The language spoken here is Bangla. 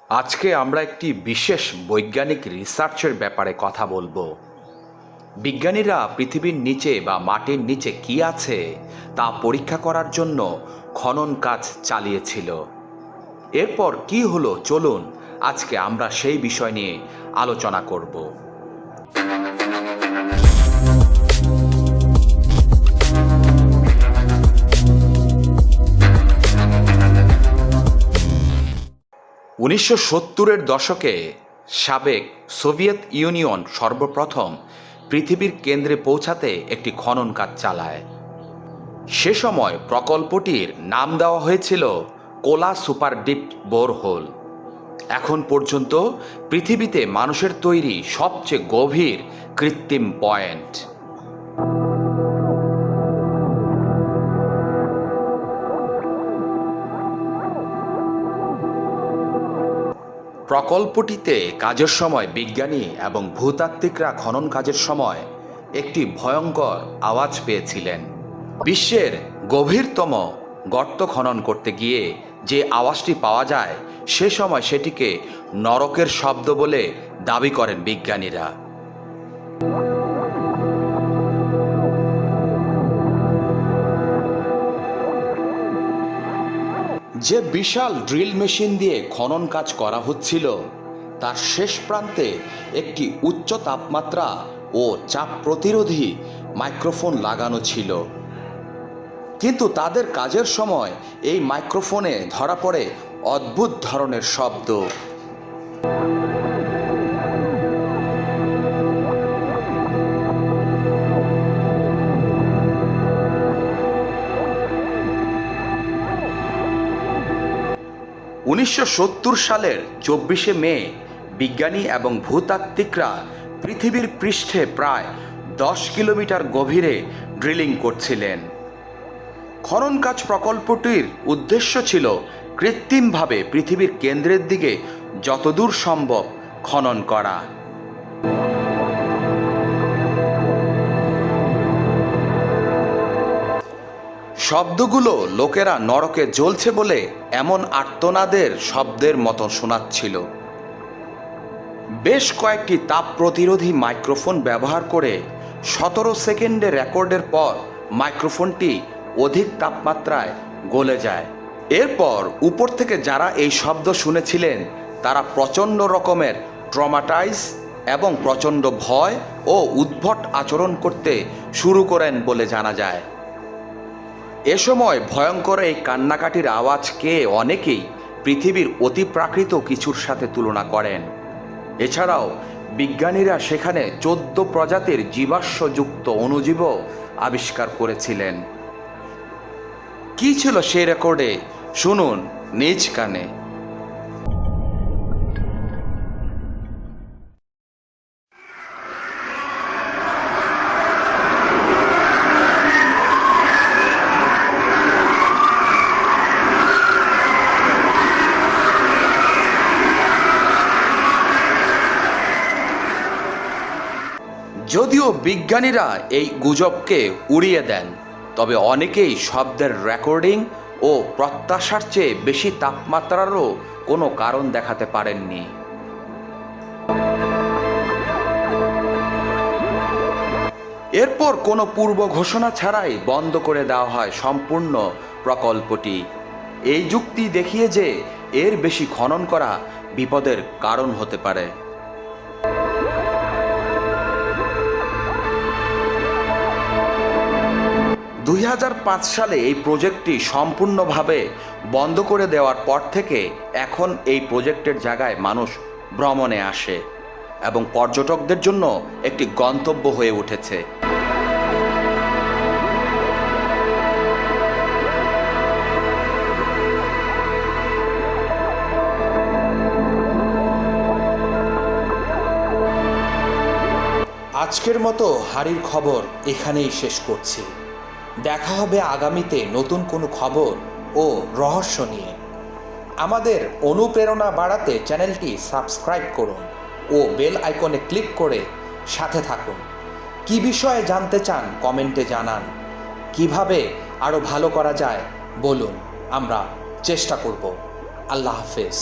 আজকে আমরা একটি বিশেষ বৈজ্ঞানিক রিসার্চের ব্যাপারে কথা বলবো। বিজ্ঞানীরা পৃথিবীর নিচে বা মাটির নিচে কি আছে তা পরীক্ষা করার জন্য খনন কাজ চালিয়েছিল। এরপর কি হলো চলুন আজকে আমরা সেই বিষয় নিয়ে আলোচনা করব। 1970-এর দশকে সাবেক সোভিয়েত ইউনিয়ন সর্বপ্রথম পৃথিবীর কেন্দ্রে পৌঁছাতে একটি খনন কাজ চালায়। সে সময় প্রকল্পটির নাম দেওয়া হয়েছিল কোলা সুপার ডিপ বোরহোল। এখন পর্যন্ত পৃথিবীতে মানুষের তৈরি সবচেয়ে গভীর কৃত্রিম পয়েন্ট। প্রকল্পটিতে কাজের সময় বিজ্ঞানী এবং ভূতাত্ত্বিকরা খনন কাজের সময় একটি ভয়ঙ্কর আওয়াজ পেয়েছিলেন। বিশ্বের গভীরতম গর্ত খনন করতে গিয়ে যে আওয়াজটি পাওয়া যায় সে সময় সেটিকে নরকের শব্দ বলে দাবি করেন বিজ্ঞানীরা। যে বিশাল ড্রিল মেশিন দিয়ে খনন কাজ করা হচ্ছিল তার শেষ প্রান্তে একটি উচ্চ তাপমাত্রা ও চাপ প্রতিরোধী মাইক্রোফোন লাগানো ছিল। কিন্তু তাদের কাজের সময় এই মাইক্রোফোনে ধরা পড়ে অদ্ভুত ধরনের শব্দ। সালের 24শে মে বিজ্ঞানী এবং ভূতাত্ত্বিকরা পৃথিবীর পৃষ্ঠে প্রায় 10 কিলোমিটার গভীরে ড্রিলিং করছিলেন। খনন কাজ প্রকল্পটির উদ্দেশ্য ছিল কৃত্রিমভাবে পৃথিবীর কেন্দ্রের দিকে যতদূর সম্ভব খনন করা। শব্দগুলো লোকেরা নরকে জ্বলছে বলে এমন আর্তনাদের শব্দের মতো শোনাচ্ছিল। বেশ কয়েকটি তাপ প্রতিরোধী মাইক্রোফোন ব্যবহার করে 17 সেকেন্ডের রেকর্ডের পর মাইক্রোফোনটি অধিক তাপমাত্রায় গলে যায়। এরপর উপর থেকে যারা এই শব্দ শুনেছিলেন তারা প্রচণ্ড রকমের ট্রমাটাইজ এবং প্রচণ্ড ভয় ও উদ্ভট আচরণ করতে শুরু করেন বলে জানা যায়। এ সময় ভয়ঙ্কর এই কান্নাকাটির আওয়াজকে অনেকেই পৃথিবীর অতিপ্রাকৃত কিছুর সাথে তুলনা করেন। এছাড়াও বিজ্ঞানীরা সেখানে 14 প্রজাতির জীবাশ্মযুক্ত অণুজীবও আবিষ্কার করেছিলেন। কি ছিল সেই রেকর্ডে শুনুন নিজ কানে। যদিও বিজ্ঞানীরা এই গুজবকে উড়িয়ে দেন, তবে অনেকেই শব্দের রেকর্ডিং ও প্রত্যাশার চেয়ে বেশি তাপমাত্রারও কোনো কারণ দেখাতে পারেননি। এরপর কোনো পূর্ব ঘোষণা ছাড়াই বন্ধ করে দেওয়া হয় সম্পূর্ণ প্রকল্পটি। এই যুক্তি দেখিয়ে যে এর বেশি খনন করা বিপদের কারণ হতে পারে। 2005 সালে এই প্রজেক্টটি সম্পূর্ণভাবে বন্ধ করে দেওয়ার পর থেকে এখন এই প্রজেক্টের জায়গায় মানুষ ভ্রমণে আসে এবং পর্যটকদের জন্য একটি গন্তব্য হয়ে উঠেছে। আজকের মতো হাড়ির খবর এখানেই শেষ করছি। দেখা হবে আগামীতে নতুন কোনো খবর ও রহস্য নিয়ে। আমাদের অনুপ্রেরণা বাড়াতে চ্যানেলটি সাবস্ক্রাইব করুন ও বেল আইকনে ক্লিক করে সাথে থাকুন। কি বিষয়ে জানতে চান কমেন্টে জানান। কিভাবে আরও ভালো করা যায় বলুন, আমরা চেষ্টা করব। আল্লাহ হাফেজ।